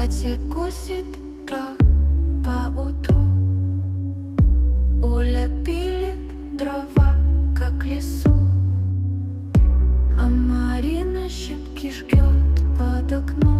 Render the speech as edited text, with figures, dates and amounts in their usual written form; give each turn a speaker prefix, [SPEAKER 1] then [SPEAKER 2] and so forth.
[SPEAKER 1] Катя косит трав по утру. Оля пилит дрова, как лесу, а Марина щепки жгет под окном.